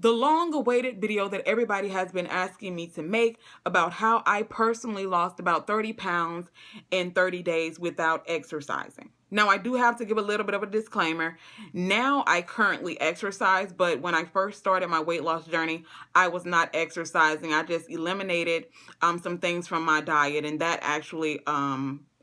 the long-awaited video that everybody has been asking me to make about how I personally lost about 30 pounds in 30 days without exercising. Now, I do have to give a little bit of a disclaimer. Now, I currently exercise, but when I first started my weight loss journey, I was not exercising. I just eliminated some things from my diet, and that actually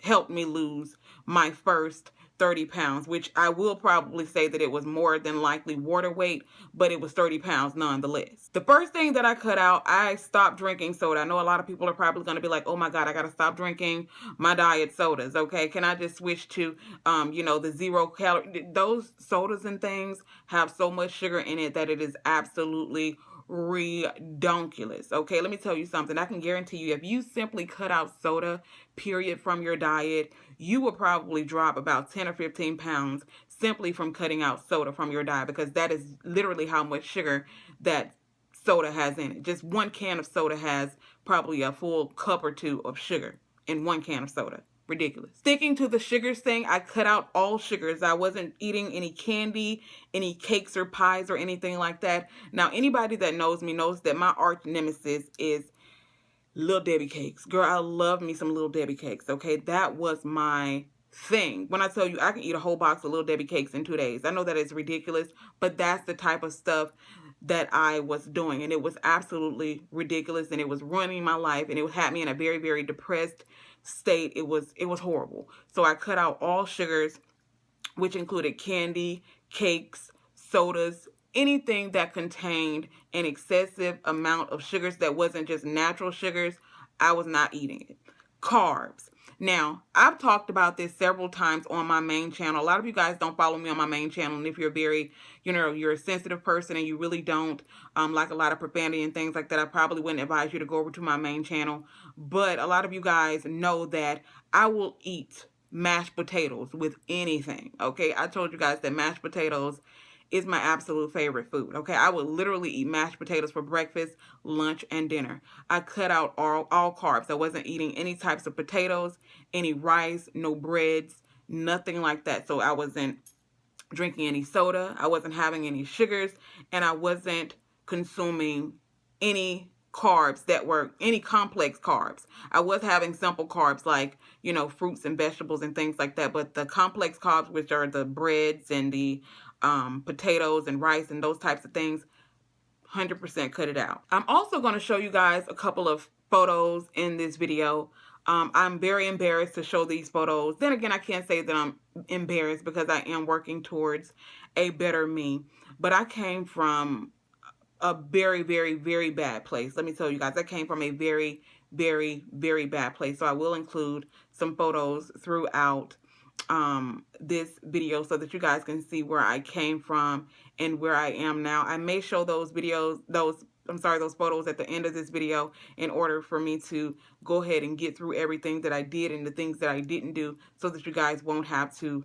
helped me lose my first 30 pounds, which I will probably say that it was more than likely water weight, but it was 30 pounds nonetheless. The first thing that I cut out, I stopped drinking soda. I know a lot of people are probably going to be like, oh my God, I got to stop drinking my diet sodas. Okay. Can I just switch to, the 0 calorie? Those sodas and things have so much sugar in it that it is absolutely redonkulous. Okay, let me tell you something. I can guarantee you, if you simply cut out soda, period, from your diet, you will probably drop about 10 or 15 pounds simply from cutting out soda from your diet, because that is literally how much sugar that soda has in it. Just one can of soda has probably a full cup or two of sugar in one can of soda. Ridiculous. Sticking to the sugars thing, I cut out all sugars. I wasn't eating any candy, any cakes or pies or anything like that. Now, anybody that knows me knows that my arch nemesis is Little Debbie cakes. Girl, I love me some Little Debbie cakes, okay? That was my thing. When I tell you I can eat a whole box of Little Debbie cakes in 2 days. I know that it's ridiculous, but that's the type of stuff that I was doing, and it was absolutely ridiculous, and it was ruining my life, and it had me in a very, very depressed state. It was horrible. So I cut out all sugars, which included candy, cakes, sodas, anything that contained an excessive amount of sugars that wasn't just natural sugars. I was not eating it. Carbs. Now, I've talked about this several times on my main channel. A lot of you guys don't follow me on my main channel, and if you're you're a sensitive person and you really don't like a lot of profanity and things like that, I probably wouldn't advise you to go over to my main channel. But a lot of you guys know that I will eat mashed potatoes with anything, okay? I told you guys that mashed potatoes is my absolute favorite food, okay? I would literally eat mashed potatoes for breakfast, lunch, and dinner. I cut out all carbs. I wasn't eating any types of potatoes, any rice, no breads, nothing like that. So I wasn't drinking any soda, I wasn't having any sugars, and I wasn't consuming any carbs that were any complex carbs. I was having simple carbs like, fruits and vegetables and things like that, but the complex carbs, which are the breads and the potatoes and rice and those types of things, 100% cut it out. I'm also going to show you guys a couple of photos in this video. I'm very embarrassed to show these photos. Then again, I can't say that I'm embarrassed because I am working towards a better me. But I came from a very, very, very bad place. Let me tell you guys, I came from a very, very, very bad place. So I will include some photos throughout this video so that you guys can see where I came from and where I am now. I may show those photos at the end of this video in order for me to go ahead and get through everything that I did and the things that I didn't do, so that you guys won't have to,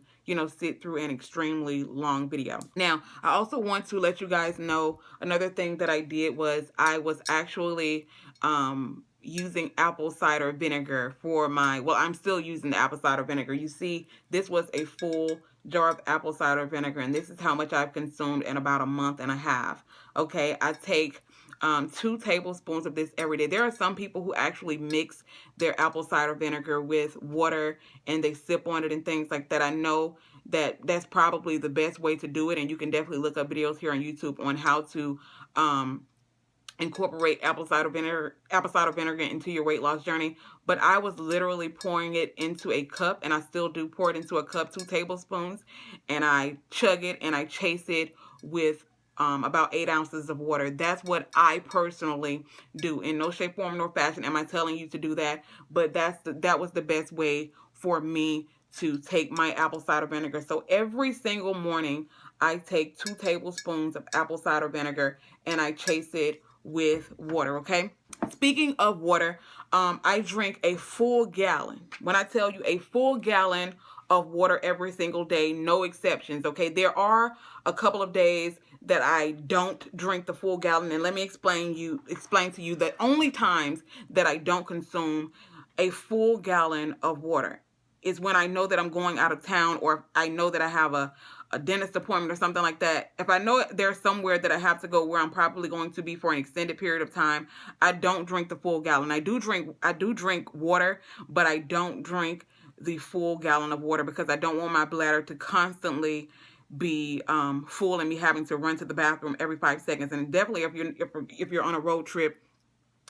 sit through an extremely long video. Now, I also want to let you guys know another thing that I did was I was actually using apple cider vinegar for I'm still using the apple cider vinegar. You see, this was a full jar of apple cider vinegar, and this is how much I've consumed in about a month and a half. Okay, I take 2 tablespoons of this every day. There are some people who actually mix their apple cider vinegar with water and they sip on it and things like that. I know that that's probably the best way to do it, and you can definitely look up videos here on YouTube on how to incorporate apple cider vinegar into your weight loss journey. But I was literally pouring it into a cup, and I still do pour it into a cup, 2 tablespoons, and I chug it and I chase it with about 8 ounces of water. That's what I personally do. In no shape, form, nor fashion am I telling you to do that, but that was the best way for me to take my apple cider vinegar. So every single morning, I take 2 tablespoons of apple cider vinegar and I chase it with water, okay? Speaking of water, I drink a full gallon. When I tell you a full gallon of water every single day, no exceptions, okay? There are a couple of days that I don't drink the full gallon, and let me explain to you that only times that I don't consume a full gallon of water is when I know that I'm going out of town, or I know that I have a a dentist appointment or something like that, if I know there's somewhere that I have to go where I'm probably going to be for an extended period of time, I don't drink the full gallon. I do drink water, but I don't drink the full gallon of water because I don't want my bladder to constantly be full and me having to run to the bathroom every 5 seconds. And definitely if you're on a road trip,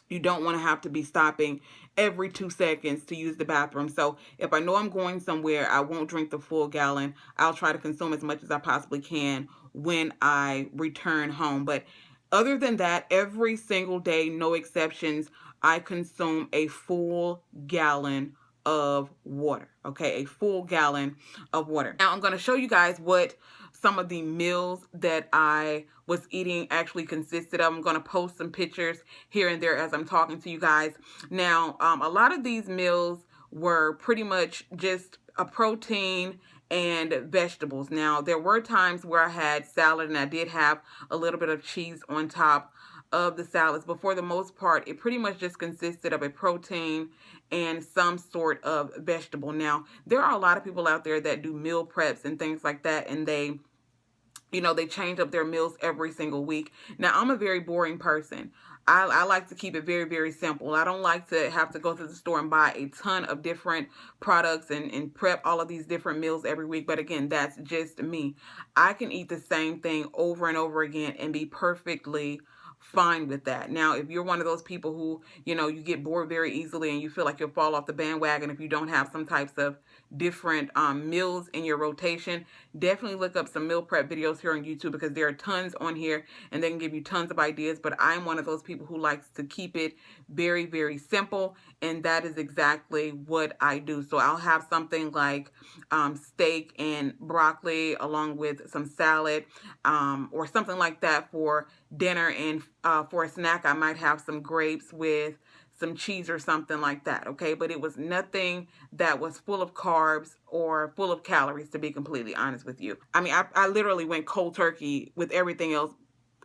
you don't want to have to be stopping every 2 seconds to use the bathroom. So if I know I'm going somewhere, I won't drink the full gallon. I'll try to consume as much as I possibly can when I return home. But other than that, every single day, no exceptions, I consume a full gallon of water. Okay, a full gallon of water. Now I'm going to show you guys what some of the meals that I was eating actually consisted of. I'm going to post some pictures here and there as I'm talking to you guys. Now, a lot of these meals were pretty much just a protein and vegetables. Now, there were times where I had salad and I did have a little bit of cheese on top of the salads, but for the most part, it pretty much just consisted of a protein and some sort of vegetable. Now, there are a lot of people out there that do meal preps and things like that, and they change up their meals every single week. Now, I'm a very boring person. I like to keep it very, very simple. I don't like to have to go to the store and buy a ton of different products and prep all of these different meals every week. But again, that's just me. I can eat the same thing over and over again and be perfectly fine with that. Now, if you're one of those people who, you get bored very easily and you feel like you'll fall off the bandwagon if you don't have some types of different meals in your rotation, definitely look up some meal prep videos here on YouTube because there are tons on here and they can give you tons of ideas. But I'm one of those people who likes to keep it very, very simple, and that is exactly what I do. So I'll have something like steak and broccoli along with some salad or something like that for dinner, and for a snack I might have some grapes with some cheese or something like that, okay? But it was nothing that was full of carbs or full of calories, to be completely honest with you. I mean, I literally went cold turkey with everything else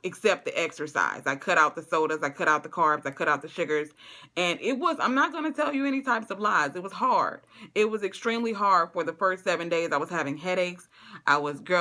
except the exercise. I cut out the sodas, I cut out the carbs, I cut out the sugars, and I'm not going to tell you any types of lies. It was hard. It was extremely hard for the first 7 days. I was having headaches. Sometimes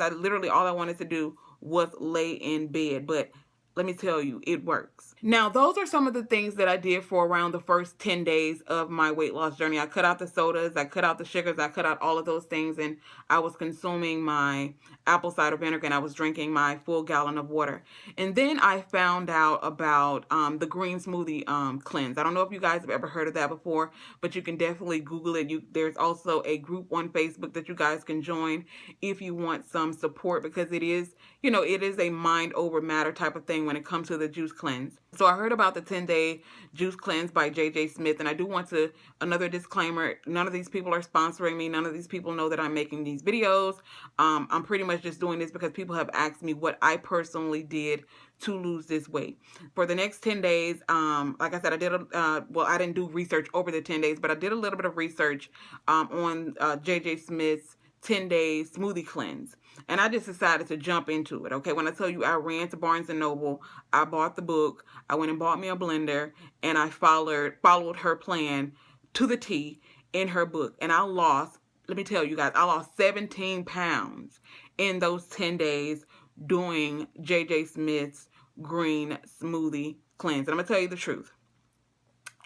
I literally, all I wanted to do was lay in bed, but let me tell you, it works. Now, those are some of the things that I did for around the first 10 days of my weight loss journey. I cut out the sodas, I cut out the sugars, I cut out all of those things, and I was consuming my apple cider vinegar and I was drinking my full gallon of water. And then I found out about the green smoothie cleanse. I don't know if you guys have ever heard of that before, but you can definitely Google it. There's also a group on Facebook that you guys can join if you want some support, because it is a mind over matter type of thing when it comes to the juice cleanse. So I heard about the 10-day juice cleanse by JJ Smith, and I do want to, another disclaimer, none of these people are sponsoring me. None of these people know that I'm making these videos. I'm pretty much just doing this because people have asked me what I personally did to lose this weight. For the next 10 days, like I said, I didn't do research over the 10 days, but I did a little bit of research on JJ Smith's 10-day smoothie cleanse. And I just decided to jump into it, okay? When I tell you I ran to Barnes & Noble, I bought the book, I went and bought me a blender, and I followed her plan to the T in her book. And let me tell you guys, I lost 17 pounds in those 10 days doing JJ Smith's green smoothie cleanse. And I'm going to tell you the truth.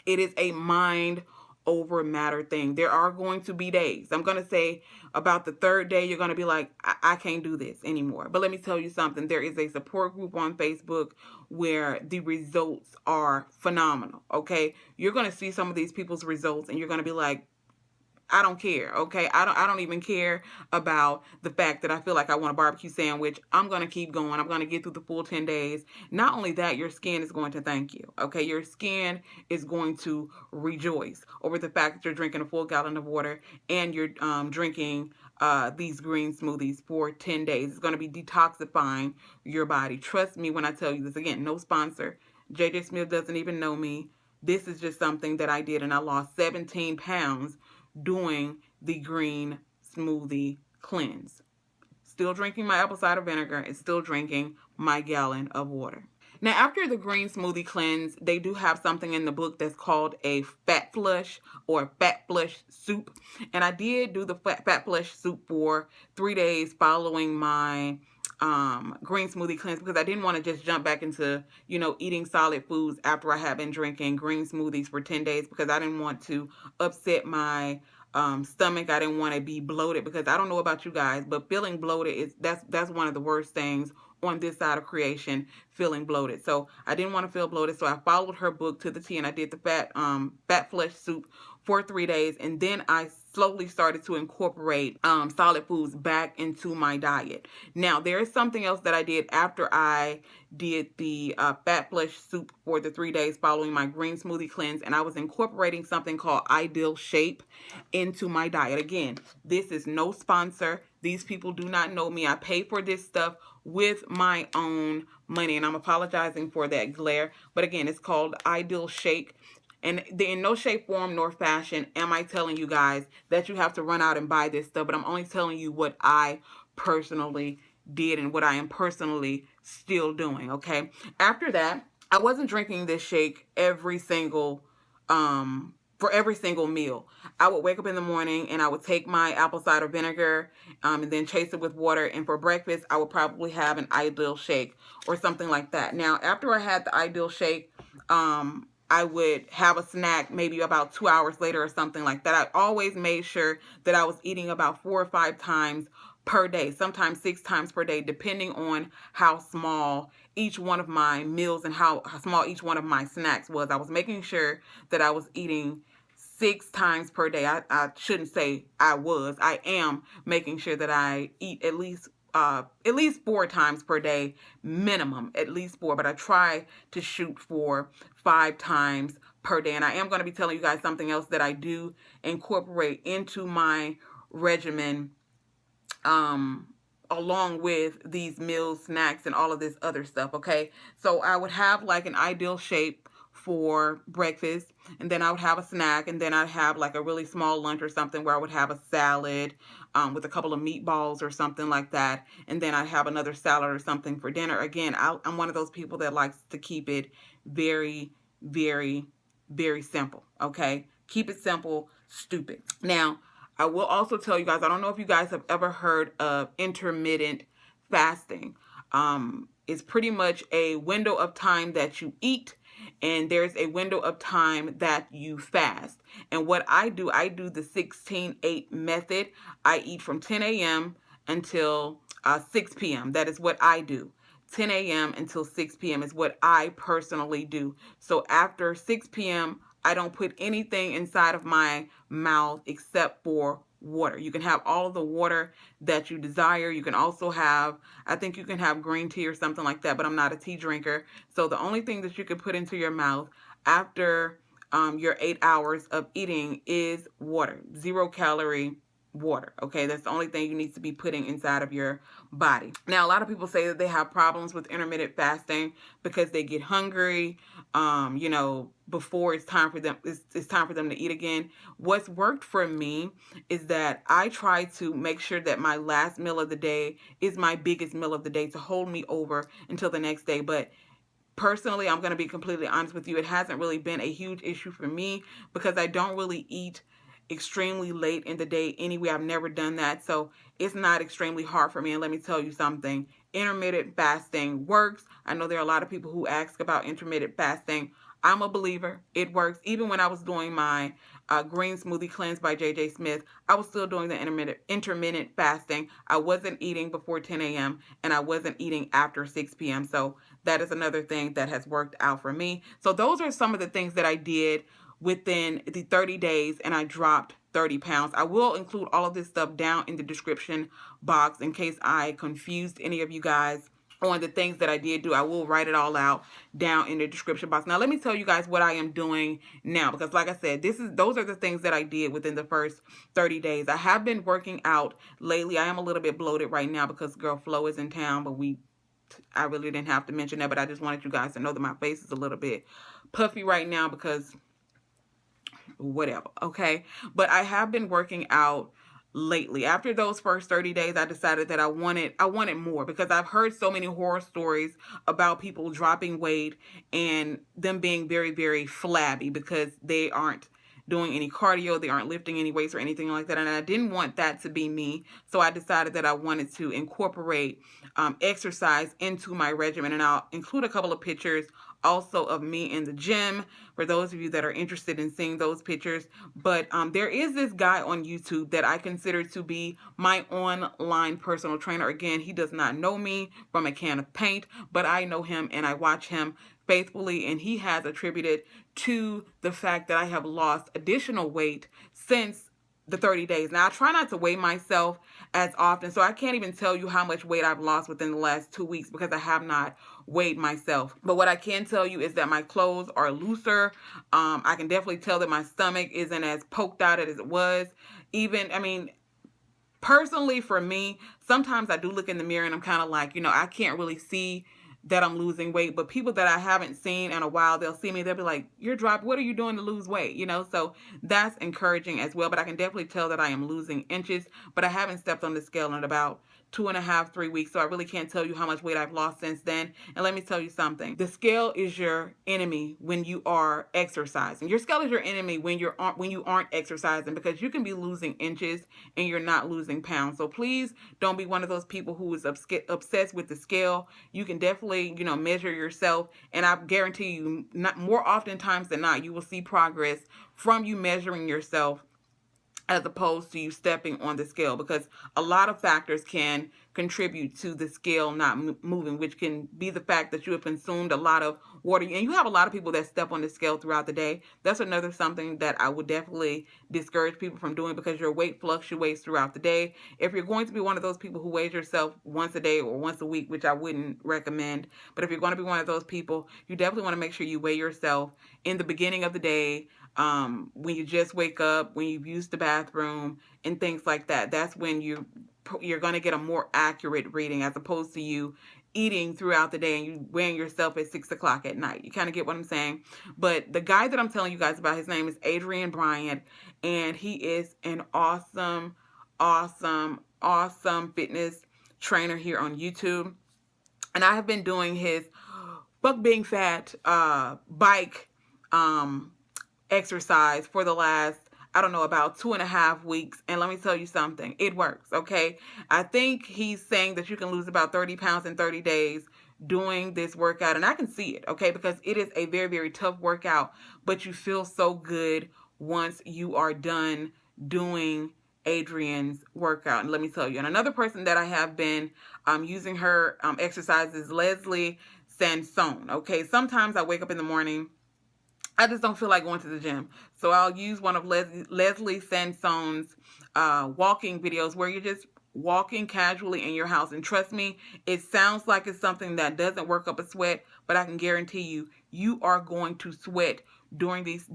It is a mind over matter thing. There are going to be days, I'm going to say about the third day, you're going to be like, I can't do this anymore. But let me tell you something. There is a support group on Facebook where the results are phenomenal. Okay. You're going to see some of these people's results and you're going to be like, I don't care, okay? I don't even care about the fact that I feel like I want a barbecue sandwich. I'm going to keep going. I'm going to get through the full 10 days. Not only that, your skin is going to thank you, okay? Your skin is going to rejoice over the fact that you're drinking a full gallon of water and you're drinking these green smoothies for 10 days. It's going to be detoxifying your body. Trust me when I tell you this. Again, no sponsor. JJ Smith doesn't even know me. This is just something that I did, and I lost 17 pounds doing the green smoothie cleanse. Still drinking my apple cider vinegar and still drinking my gallon of water. Now, after the green smoothie cleanse, they do have something in the book that's called a fat flush or fat flush soup. And I did do the fat flush soup for 3 days following my green smoothie cleanse, because I didn't want to just jump back into, eating solid foods after I had been drinking green smoothies for 10 days, because I didn't want to upset my stomach. I didn't want to be bloated, because I don't know about you guys, but feeling bloated that's one of the worst things on this side of creation, feeling bloated. So I didn't want to feel bloated, so I followed her book to the T, and I did the fat flush soup for 3 days, and then I slowly started to incorporate solid foods back into my diet. Now, there is something else that I did after I did the fat flush soup for the 3 days following my green smoothie cleanse, and I was incorporating something called Ideal Shape into my diet. Again, this is no sponsor. These people do not know me. I pay for this stuff with my own money, and I'm apologizing for that glare. But again, it's called Ideal Shake. And in no shape, form, nor fashion am I telling you guys that you have to run out and buy this stuff, but I'm only telling you what I personally did and what I am personally still doing, okay? After that, I wasn't drinking this shake for every single meal. I would wake up in the morning and I would take my apple cider vinegar and then chase it with water. And for breakfast, I would probably have an Ideal Shake or something like that. Now, after I had the Ideal Shake, I would have a snack maybe about 2 hours later or something like that. I always made sure that I was eating about 4 or 5 times per day, sometimes 6 times per day, depending on how small each one of my meals and how small each one of my snacks was. I was making sure that I was eating 6 times per day. I shouldn't say I was. I am making sure that I eat at least 4 times per day, minimum, at least 4, but I try to shoot for 5 times per day. And I am going to be telling you guys something else that I do incorporate into my regimen, along with these meals, snacks, and all of this other stuff, okay? So I would have like an Ideal Shape for breakfast, and then I would have a snack, and then I'd have like a really small lunch or something where I would have a salad with a couple of meatballs or something like that, and then I'd have another salad or something for dinner. Again, I'm one of those people that likes to keep it very, very, very simple, okay? Keep it simple, stupid. Now, I will also tell you guys, I don't know if you guys have ever heard of intermittent fasting. It's pretty much a window of time that you eat, and there's a window of time that you fast. And what I do the 16-8 method. I eat from 10 a.m. until 6 p.m. That is what I do. 10 a.m. until 6 p.m. is what I personally do. So after 6 p.m., I don't put anything inside of my mouth except for water. You can have all of the water that you desire. You can also have, I think you can have green tea or something like that, but I'm not a tea drinker. So the only thing that you can put into your mouth after your 8 hours of eating is water. 0 calorie water. Okay, that's the only thing you need to be putting inside of your body. Now, a lot of people say that they have problems with intermittent fasting because they get hungry, before it's time for them to eat again. What's worked for me is that I try to make sure that my last meal of the day is my biggest meal of the day to hold me over until the next day. But personally, I'm going to be completely honest with you, it hasn't really been a huge issue for me because I don't really eat extremely late in the day anyway. I've never done that, so it's not extremely hard for me. And let me tell you something, intermittent fasting works. I know there are a lot of people who ask about intermittent fasting. I'm a believer. It works. Even when I was doing my green smoothie cleanse by J.J. Smith, I was still doing the intermittent fasting. I wasn't eating before 10 a.m. and I wasn't eating after 6 p.m. So that is another thing that has worked out for me. So those are some of the things that I did within the 30 days, and I dropped 30 pounds. I will include all of this stuff down in the description box in case I confused any of you guys on the things that I did do. I will write it all out down in the description box. Now, let me tell you guys what I am doing now, because like I said, those are the things that I did within the first 30 days. I have been working out lately. I am a little bit bloated right now because girl Flo is in town, but I really didn't have to mention that, but I just wanted you guys to know that my face is a little bit puffy right now because whatever, okay? But I have been working out lately. After those first 30 days, I decided that I wanted more, because I've heard so many horror stories about people dropping weight and them being very, very flabby because they aren't doing any cardio, they aren't lifting any weights or anything like that. And I didn't want that to be me. So I decided that I wanted to incorporate exercise into my regimen. And I'll include a couple of pictures also of me in the gym for those of you that are interested in seeing those pictures. But there is this guy on YouTube that I consider to be my online personal trainer. Again, he does not know me from a can of paint, but I know him and I watch him faithfully, and he has attributed to the fact that I have lost additional weight since the 30 days. Now, I try not to weigh myself as often, so I can't even tell you how much weight I've lost within the last 2 weeks because I have not weighed myself. But what I can tell you is that my clothes are looser. I can definitely tell that my stomach isn't as poked out as it was. Personally, for me, sometimes I do look in the mirror and I'm kind of like, I can't really see that I'm losing weight, but people that I haven't seen in a while, they'll see me, they'll be like, you're dropped, what are you doing to lose weight? So that's encouraging as well. But I can definitely tell that I am losing inches, but I haven't stepped on the scale in about 2.5, 3 weeks. So I really can't tell you how much weight I've lost since then. And let me tell you something. The scale is your enemy when you are exercising. Your scale is your enemy when you aren't exercising, because you can be losing inches and you're not losing pounds. So please don't be one of those people who is obsessed with the scale. You can definitely, measure yourself. And I guarantee you, not more oftentimes than not, you will see progress from you measuring yourself as opposed to you stepping on the scale, because a lot of factors can contribute to the scale not moving, which can be the fact that you have consumed a lot of water. And you have a lot of people that step on the scale throughout the day. That's another something that I would definitely discourage people from doing, because your weight fluctuates throughout the day. If you're going to be one of those people who weighs yourself once a day or once a week, which I wouldn't recommend, but if you're going to be one of those people, you definitely want to make sure you weigh yourself in the beginning of the day, when you just wake up, when you've used the bathroom and things like that. That's when you're going to get a more accurate reading, as opposed to you eating throughout the day and you weighing yourself at 6 o'clock at night. You kind of get what I'm saying? But the guy that I'm telling you guys about, his name is Adrian Bryant, and he is an awesome fitness trainer here on YouTube. And I have been doing his Fuck Being Fat bike exercise for the last, about 2.5 weeks. And let me tell you something, it works, okay? I think he's saying that you can lose about 30 pounds in 30 days doing this workout. And I can see it, okay? Because it is a very, very tough workout, but you feel so good once you are done doing Adrian's workout. And let me tell you, and another person that I have been using her exercise is Leslie Sansone, okay? Sometimes I wake up in the morning, I just don't feel like going to the gym. So I'll use one of Leslie Sansone's walking videos where you're just walking casually in your house. And trust me, it sounds like it's something that doesn't work up a sweat, but I can guarantee you, you are going to sweat doing these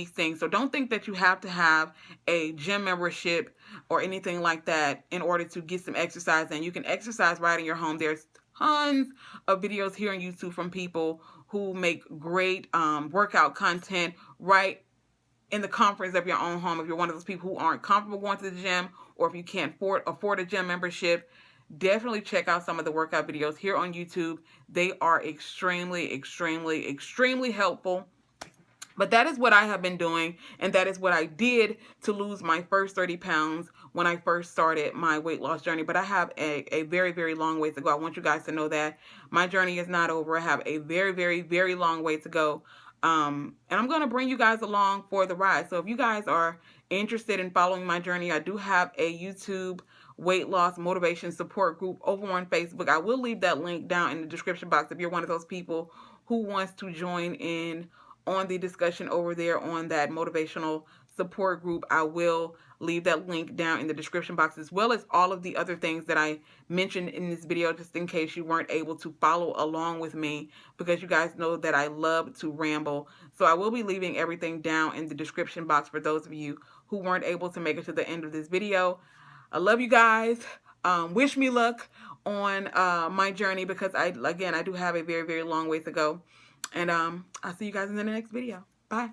things. So don't think that you have to have a gym membership or anything like that in order to get some exercise in. You can exercise right in your home. There's tons of videos here on YouTube from people who make great workout content right in the comforts of your own home. If you're one of those people who aren't comfortable going to the gym, or if you can't afford a gym membership, definitely check out some of the workout videos here on YouTube. They are extremely helpful. But that is what I have been doing, and that is what I did to lose my first 30 pounds when I first started my weight loss journey. But I have a very, very long way to go. I want you guys to know that my journey is not over. I have a very, very, very long way to go. And I'm going to bring you guys along for the ride. So if you guys are interested in following my journey, I do have a YouTube weight loss motivation support group over on Facebook. I will leave that link down in the description box if you're one of those people who wants to join in on the discussion over there on that motivational support group. I will leave that link down in the description box, as well as all of the other things that I mentioned in this video, just in case you weren't able to follow along with me, because you guys know that I love to ramble. So I will be leaving everything down in the description box for those of you who weren't able to make it to the end of this video. I love you guys. Wish me luck on my journey, because I do have a very, very long way to go. And I'll see you guys in the next video. Bye.